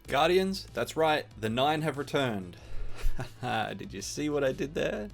Guardians, that's right, the 9 have returned. Did you see what I did there?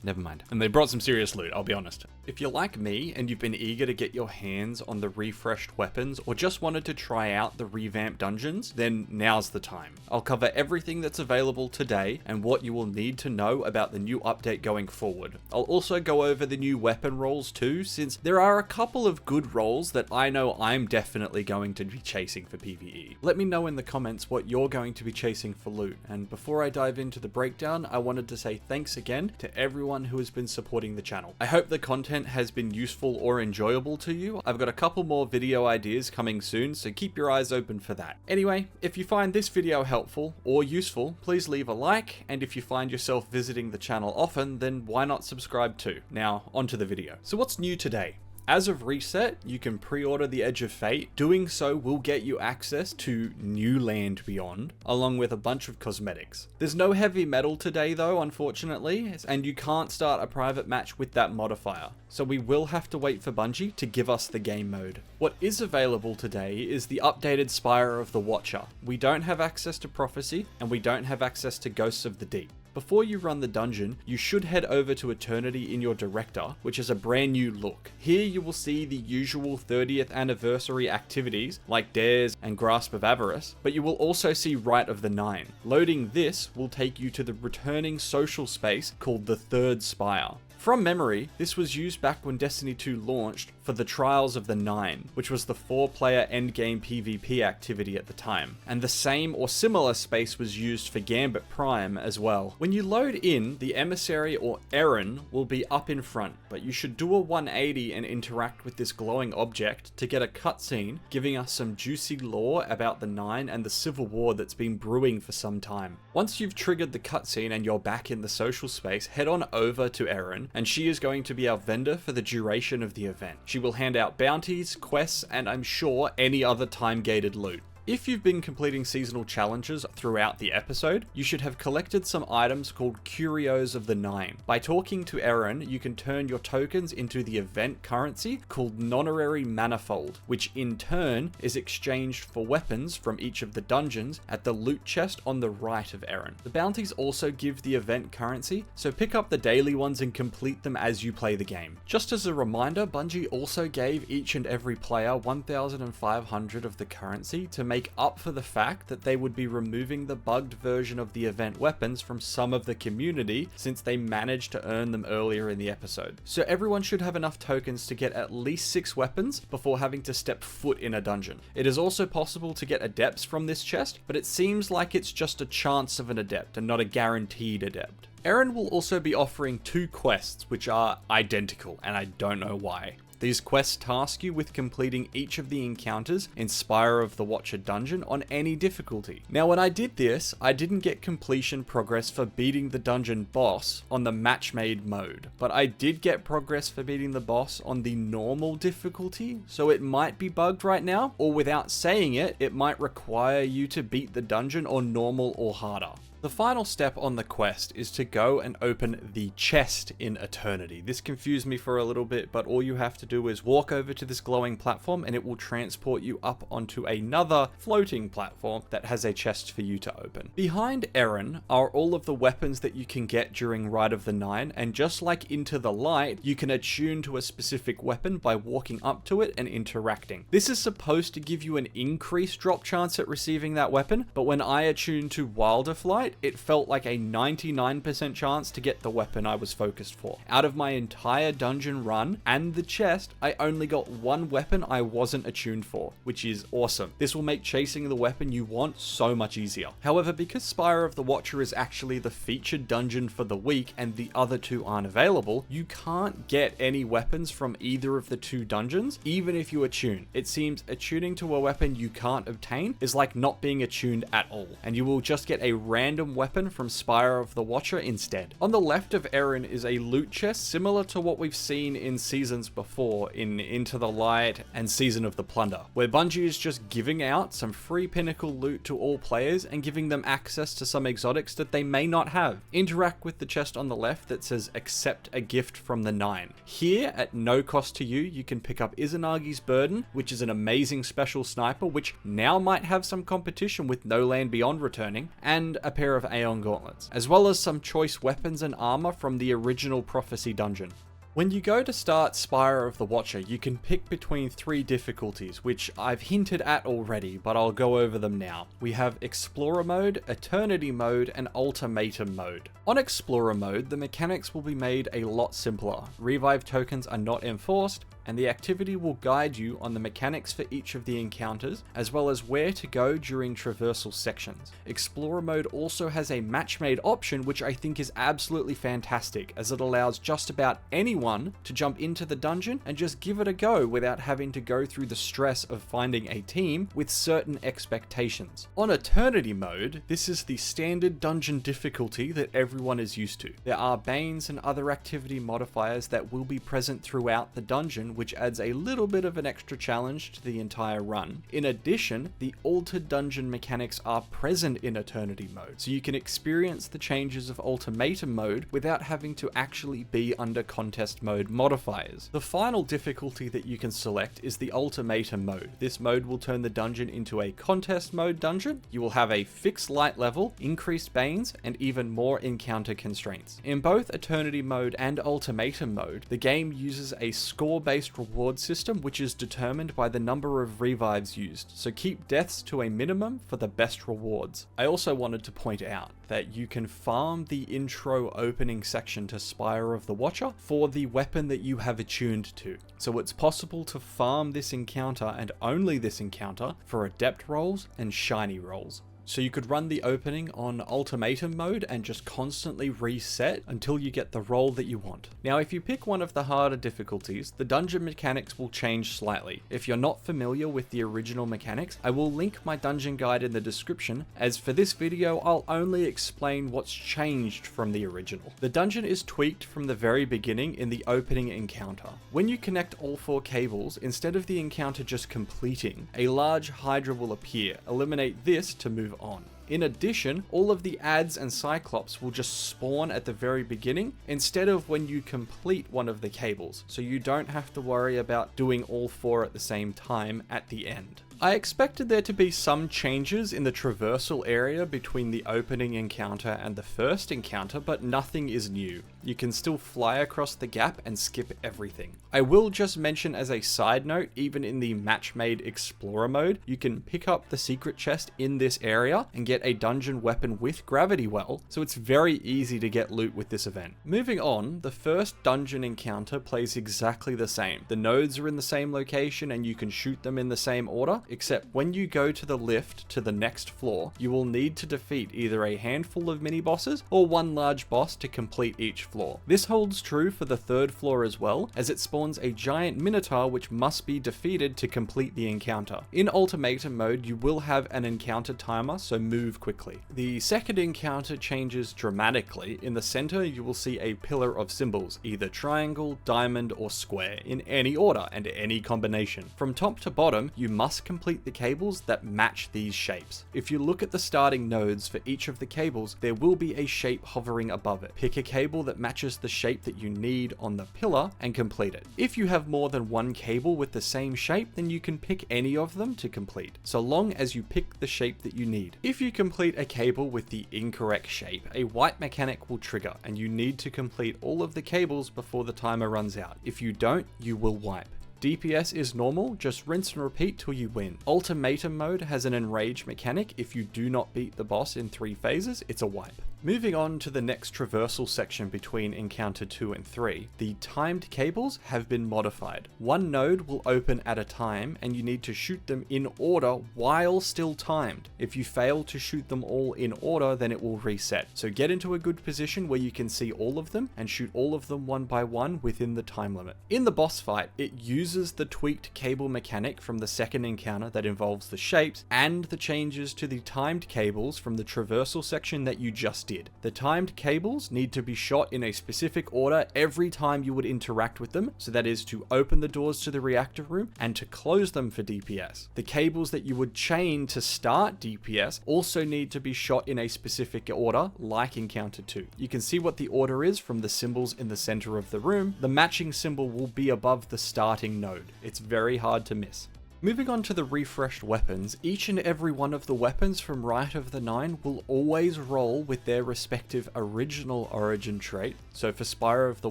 Never mind. And they brought some serious loot, I'll be honest. If you're like me and you've been eager to get your hands on the refreshed weapons or just wanted to try out the revamped dungeons, then now's the time. I'll cover everything that's available today and what you will need to know about the new update going forward. I'll also go over the new weapon rolls too, since there are a couple of good rolls that I know I'm definitely going to be chasing for PvE. Let me know in the comments what you're going to be chasing for loot, and before I dive into the breakdown, I wanted to say thanks again to everyone who has been supporting the channel. I hope the content has been useful or enjoyable to you. I've got a couple more video ideas coming soon, so keep your eyes open for that. Anyway, if you find this video helpful or useful, please leave a like, and if you find yourself visiting the channel often, then why not subscribe too? Now, onto the video. So what's new today? As of reset, you can pre-order the Edge of Fate. Doing so will get you access to New Land Beyond, along with a bunch of cosmetics. There's no heavy metal today though, unfortunately, and you can't start a private match with that modifier. So we will have to wait for Bungie to give us the game mode. What is available today is the updated Spire of the Watcher. We don't have access to Prophecy, and we don't have access to Ghosts of the Deep. Before you run the dungeon, you should head over to Eternity in your Director, which is a brand new look. Here you will see the usual 30th anniversary activities like Dares and Grasp of Avarice, but you will also see Rite of the 9. Loading this will take you to the returning social space called the Third Spire. From memory, this was used back when Destiny 2 launched for the Trials of the 9, which was the 4-player endgame PvP activity at the time, and the same or similar space was used for Gambit Prime as well. When you load in, the Emissary or Errand will be up in front, but you should do a 180 and interact with this glowing object to get a cutscene giving us some juicy lore about the 9 and the civil war that's been brewing for some time. Once you've triggered the cutscene and you're back in the social space, head on over to Errand, and she is going to be our vendor for the duration of the event. She will hand out bounties, quests, and I'm sure any other time-gated loot. If you've been completing seasonal challenges throughout the episode, you should have collected some items called Curios of the 9. By talking to Erin, you can turn your tokens into the event currency called Nonary Manifold, which in turn is exchanged for weapons from each of the dungeons at the loot chest on the right of Erin. The bounties also give the event currency, so pick up the daily ones and complete them as you play the game. Just as a reminder, Bungie also gave each and every player 1,500 of the currency to make up for the fact that they would be removing the bugged version of the event weapons from some of the community since they managed to earn them earlier in the episode. So everyone should have enough tokens to get at least 6 weapons before having to step foot in a dungeon. It is also possible to get Adepts from this chest, but it seems like it's just a chance of an Adept and not a guaranteed Adept. Erin will also be offering 2 quests which are identical, and I don't know why. These quests task you with completing each of the encounters in Spire of the Watcher dungeon on any difficulty. Now when I did this, I didn't get completion progress for beating the dungeon boss on the match-made mode, but I did get progress for beating the boss on the normal difficulty, so it might be bugged right now, or without saying it, it might require you to beat the dungeon on normal or harder. The final step on the quest is to go and open the chest in Eternity. This confused me for a little bit, but all you have to do is walk over to this glowing platform and it will transport you up onto another floating platform that has a chest for you to open. Behind Erin are all of the weapons that you can get during Rite of the 9, and just like Into the Light, you can attune to a specific weapon by walking up to it and interacting. This is supposed to give you an increased drop chance at receiving that weapon, but when I attuned to Wilder Flight, it felt like a 99% chance to get the weapon I was focused for. Out of my entire dungeon run and the chest, I only got 1 weapon I wasn't attuned for, which is awesome. This will make chasing the weapon you want so much easier. However, because Spire of the Watcher is actually the featured dungeon for the week and the other 2 aren't available, you can't get any weapons from either of the 2 dungeons, even if you attune. It seems attuning to a weapon you can't obtain is like not being attuned at all, and you will just get a random random weapon from Spire of the Watcher instead. On the left of Erin is a loot chest similar to what we've seen in seasons before in Into the Light and Season of the Plunder, where Bungie is just giving out some free pinnacle loot to all players and giving them access to some exotics that they may not have. Interact with the chest on the left that says accept a gift from the Nine. Here, at no cost to you, you can pick up Izanagi's Burden, which is an amazing special sniper which now might have some competition with No Land Beyond returning, and a pair of Aeon Gauntlets, as well as some choice weapons and armor from the original Prophecy dungeon. When you go to start Spire of the Watcher, you can pick between 3 difficulties, which I've hinted at already, but I'll go over them now. We have Explorer Mode, Eternity Mode, and Ultimatum Mode. On Explorer Mode, the mechanics will be made a lot simpler. Revive tokens are not enforced, and the activity will guide you on the mechanics for each of the encounters, as well as where to go during traversal sections. Explorer Mode also has a match-made option, which I think is absolutely fantastic, as it allows just about anyone to jump into the dungeon and just give it a go without having to go through the stress of finding a team with certain expectations. On Eternity Mode, this is the standard dungeon difficulty that everyone is used to. There are banes and other activity modifiers that will be present throughout the dungeon, which adds a little bit of an extra challenge to the entire run. In addition, the altered dungeon mechanics are present in Eternity Mode, so you can experience the changes of Ultimatum Mode without having to actually be under Contest Mode modifiers. The final difficulty that you can select is the Ultimatum Mode. This mode will turn the dungeon into a Contest Mode dungeon. You will have a fixed light level, increased banes, and even more encounter constraints. In both Eternity Mode and Ultimatum Mode, the game uses a score-based reward system which is determined by the number of revives used, so keep deaths to a minimum for the best rewards. I also wanted to point out that you can farm the intro opening section to Spire of the Watcher for the weapon that you have attuned to. So it's possible to farm this encounter and only this encounter for Adept rolls and Shiny rolls. So you could run the opening on Ultimatum Mode and just constantly reset until you get the roll that you want. Now, if you pick one of the harder difficulties, the dungeon mechanics will change slightly. If you're not familiar with the original mechanics, I will link my dungeon guide in the description, as for this video, I'll only explain what's changed from the original. The dungeon is tweaked from the very beginning in the opening encounter. When you connect all 4 cables, instead of the encounter just completing, a large Hydra will appear. Eliminate this to move on. In addition, all of the adds and cyclops will just spawn at the very beginning instead of when you complete one of the cables, so you don't have to worry about doing all 4 at the same time at the end. I expected there to be some changes in the traversal area between the opening encounter and the first encounter, but nothing is new. You can still fly across the gap and skip everything. I will just mention as a side note, even in the match-made Explorer mode, you can pick up the secret chest in this area and get a dungeon weapon with Gravity Well, so it's very easy to get loot with this event. Moving on, the first dungeon encounter plays exactly the same. The nodes are in the same location and you can shoot them in the same order, except when you go to the lift to the next floor, you will need to defeat either a handful of mini-bosses or one large boss to complete each floor. This holds true for the 3rd floor as well, as it spawns a giant minotaur which must be defeated to complete the encounter. In Ultimatum mode, you will have an encounter timer, so move quickly. The second encounter changes dramatically. In the center, you will see a pillar of symbols, either triangle, diamond, or square, in any order and any combination. From top to bottom, you must complete the cables that match these shapes. If you look at the starting nodes for each of the cables, there will be a shape hovering above it. Pick a cable that matches the shape that you need on the pillar and complete it. If you have more than one cable with the same shape, then you can pick any of them to complete, so long as you pick the shape that you need. If you complete a cable with the incorrect shape, a wipe mechanic will trigger, and you need to complete all of the cables before the timer runs out. If you don't, you will wipe. DPS is normal, just rinse and repeat till you win. Ultimatum mode has an enrage mechanic. If you do not beat the boss in 3 phases, it's a wipe. Moving on to the next traversal section between encounter 2 and 3, the timed cables have been modified. One node will open at a time and you need to shoot them in order while still timed. If you fail to shoot them all in order, then it will reset. So get into a good position where you can see all of them and shoot all of them one by one within the time limit. In the boss fight, it uses uses the tweaked cable mechanic from the second encounter that involves the shapes, and the changes to the timed cables from the traversal section that you just did. The timed cables need to be shot in a specific order every time you would interact with them, so that is to open the doors to the reactor room and to close them for DPS. The cables that you would chain to start DPS also need to be shot in a specific order, like Encounter 2. You can see what the order is from the symbols in the center of the room. The matching symbol will be above the starting node. It's very hard to miss. Moving on to the refreshed weapons, each and every one of the weapons from Rite of the Nine will always roll with their respective original origin trait. So for Spire of the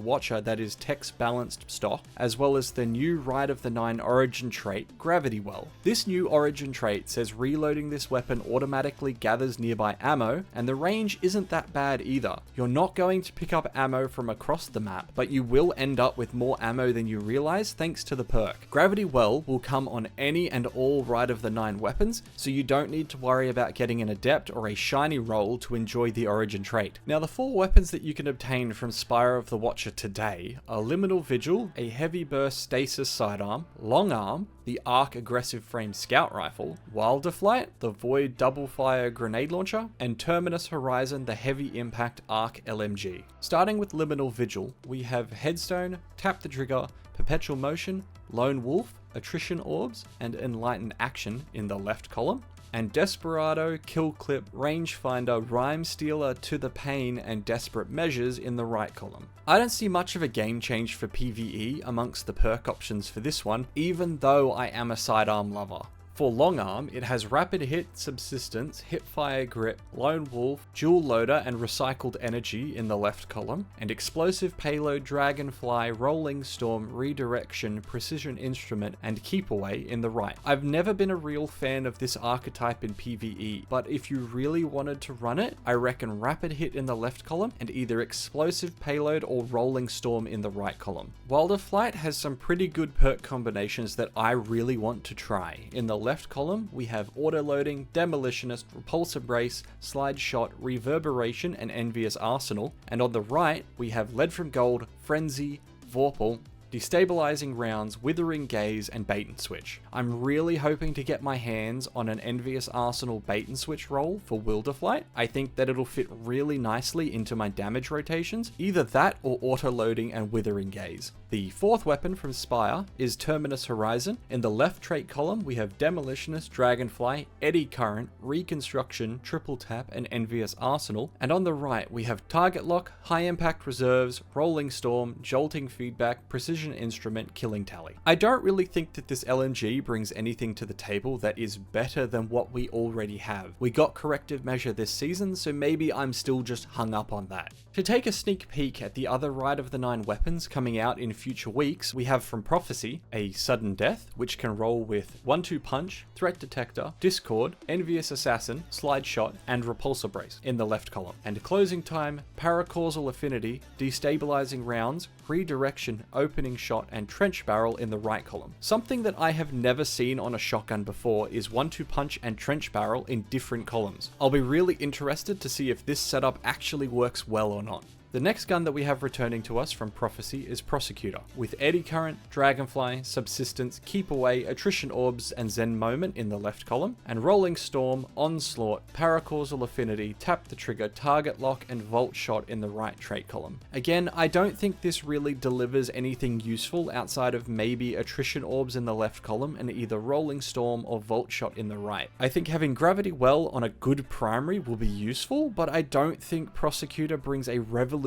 Watcher, that is text balanced stock, as well as the new Rite of the Nine origin trait, Gravity Well. This new origin trait says reloading this weapon automatically gathers nearby ammo, and the range isn't that bad either. You're not going to pick up ammo from across the map, but you will end up with more ammo than you realize thanks to the perk. Gravity Well will come on any and all Rite of the Nine weapons, so you don't need to worry about getting an Adept or a shiny roll to enjoy the origin trait. Now the 4 weapons that you can obtain from Spire of the Watcher today are Liminal Vigil, a heavy burst stasis sidearm, long arm, the Arc aggressive frame scout rifle, Wilder Flight, the Void double fire grenade launcher, and Terminus Horizon, the heavy impact Arc LMG. Starting with Liminal Vigil, we have Headstone, Tap the Trigger, Perpetual Motion, Lone Wolf, Attrition Orbs, and Enlighten Action in the left column, and Desperado, Kill Clip, Rangefinder, Rhyme Stealer, To the Pain, and Desperate Measures in the right column. I don't see much of a game change for PvE amongst the perk options for this one, even though I am a sidearm lover. For Long Arm, it has Rapid Hit, Subsistence, Hipfire Grip, Lone Wolf, Dual Loader, and Recycled Energy in the left column, and Explosive Payload, Dragonfly, Rolling Storm, Redirection, Precision Instrument, and Keep Away in the right. I've never been a real fan of this archetype in PvE, but if you really wanted to run it, I reckon Rapid Hit in the left column, and either Explosive Payload or Rolling Storm in the right column. Wilder Flight has some pretty good perk combinations that I really want to try. In the left column, we have Autoloading, Demolitionist, Repulsor Brace, Slide Shot, Reverberation, and Envious Arsenal, and on the right, we have Lead from Gold, Frenzy, Vorpal, Destabilizing Rounds, Withering Gaze, and Bait and Switch. I'm really hoping to get my hands on an Envious Arsenal Bait and Switch roll for Wilderflight. I think that it'll fit really nicely into my damage rotations, either that or Auto-Loading and Withering Gaze. The 4th weapon from Spire is Terminus Horizon. In the left trait column, we have Demolitionist, Dragonfly, Eddy Current, Reconstruction, Triple Tap, and Envious Arsenal. And on the right, we have Target Lock, High Impact Reserves, Rolling Storm, Jolting Feedback, Precision Instrument, Killing Tally. I don't really think that this LMG brings anything to the table that is better than what we already have. We got Corrective Measure this season, so maybe I'm still just hung up on that. To take a sneak peek at the other Rite of the Nine weapons coming out in future weeks, we have from Prophecy, a Sudden Death, which can roll with 1-2 Punch, Threat Detector, Discord, Envious Assassin, Slide Shot, and Repulsor Brace in the left column. And Closing Time, Paracausal Affinity, Destabilizing Rounds, Redirection, Opening Shot, and Trench Barrel in the right column. Something that I have never seen on a shotgun before is 1-2 Punch and Trench Barrel in different columns. I'll be really interested to see if this setup actually works well or not. The next gun that we have returning to us from Prophecy is Prosecutor, with Eddy Current, Dragonfly, Subsistence, Keep Away, Attrition Orbs, and Zen Moment in the left column, and Rolling Storm, Onslaught, Paracausal Affinity, Tap the Trigger, Target Lock, and Volt Shot in the right trait column. Again, I don't think this really delivers anything useful outside of maybe Attrition Orbs in the left column and either Rolling Storm or Volt Shot in the right. I think having Gravity Well on a good primary will be useful, but I don't think Prosecutor brings a revolutionary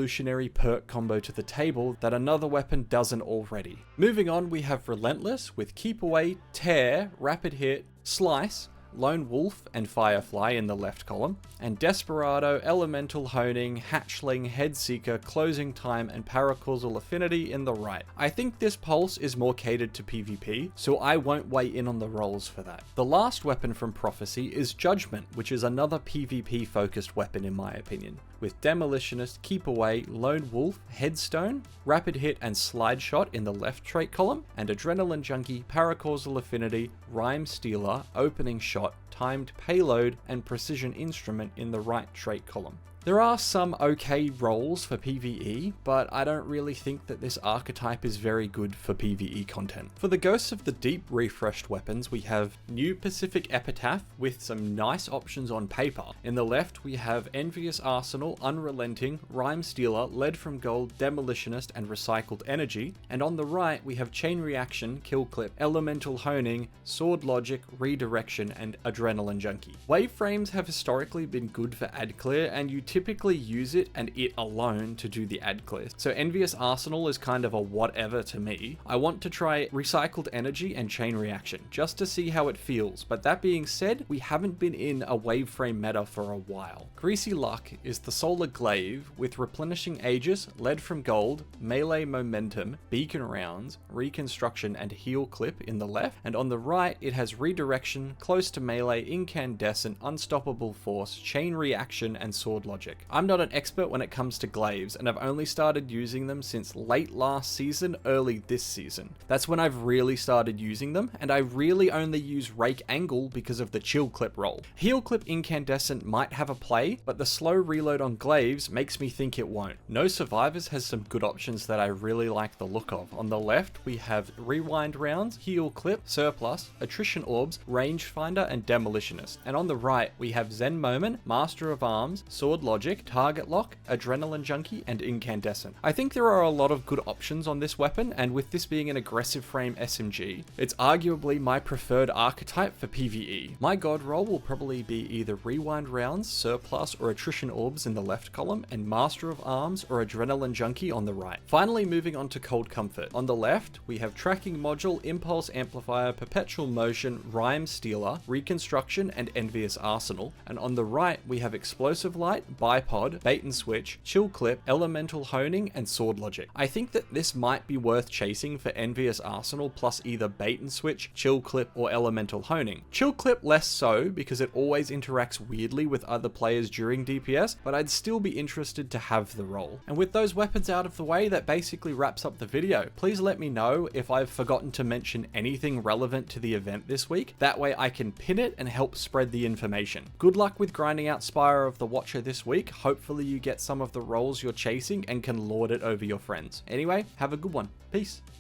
perk combo to the table that another weapon doesn't already. Moving on, we have Relentless with Keep Away, Tear, Rapid Hit, Slice, Lone Wolf, and Firefly in the left column, and Desperado, Elemental Honing, Hatchling, Headseeker, Closing Time, and Paracausal Affinity in the right. I think this pulse is more catered to PvP, so I won't weigh in on the rolls for that. The last weapon from Prophecy is Judgment, which is another PvP focused weapon in my opinion, with Demolitionist, Keep Away, Lone Wolf, Headstone, Rapid Hit, and Slide Shot in the left trait column, and Adrenaline Junkie, Paracausal Affinity, Rhyme Stealer, Opening Shot, Timed Payload, and Precision Instrument in the right trait column. There are some okay roles for PvE, but I don't really think that this archetype is very good for PvE content. For the Ghosts of the Deep refreshed weapons, we have New Pacific Epitaph with some nice options on paper. In the left, we have Envious Arsenal, Unrelenting, Rhyme Stealer, Lead from Gold, Demolitionist, and Recycled Energy. And on the right, we have Chain Reaction, Kill Clip, Elemental Honing, Sword Logic, Redirection, and Adrenaline Junkie. Wave frames have historically been good for ad clear, and you typically use it and it alone to do the ad clear. So Envious Arsenal is kind of a whatever to me. I want to try Recycled Energy and Chain Reaction just to see how it feels, but that being said, we haven't been in a wave frame meta for a while. Greasy Luck is the Solar Glaive with Replenishing Aegis, Lead from Gold, Melee Momentum, Beacon Rounds, Reconstruction, and Heal Clip in the left, and on the right it has Redirection, Close to Melee, Incandescent, Unstoppable Force, Chain Reaction, and Sword Logic. I'm not an expert when it comes to glaives, and I've only started using them since late last season, early this season. That's when I've really started using them, and I really only use Rake Angle because of the Chill Clip roll. Heal Clip Incandescent might have a play, but the slow reload on glaives makes me think it won't. No Survivors has some good options that I really like the look of. On the left, we have Rewind Rounds, Heal Clip, Surplus, Attrition Orbs, Rangefinder, and Demolitionist. And on the right, we have Zen Moment, Master of Arms, Sword Logic, Target Lock, Adrenaline Junkie, and Incandescent. I think there are a lot of good options on this weapon, and with this being an aggressive frame SMG, it's arguably my preferred archetype for PvE. My god roll will probably be either Rewind Rounds, Surplus, or Attrition Orbs in the left column, and Master of Arms or Adrenaline Junkie on the right. Finally, moving on to Cold Comfort. On the left, we have Tracking Module, Impulse Amplifier, Perpetual Motion, Rhyme Stealer, Reconstruction, and Envious Arsenal. And on the right, we have Explosive Light, Bipod, Bait and Switch, Chill Clip, Elemental Honing, and Sword Logic. I think that this might be worth chasing for Envious Arsenal plus either Bait and Switch, Chill Clip, or Elemental Honing. Chill Clip less so because it always interacts weirdly with other players during DPS, but I'd still be interested to have the role. And with those weapons out of the way, that basically wraps up the video. Please let me know if I've forgotten to mention anything relevant to the event this week. That way I can pin it and help spread the information. Good luck with grinding out Spire of the Watcher this week. Hopefully you get some of the roles you're chasing and can lord it over your friends. Anyway, have a good one. Peace.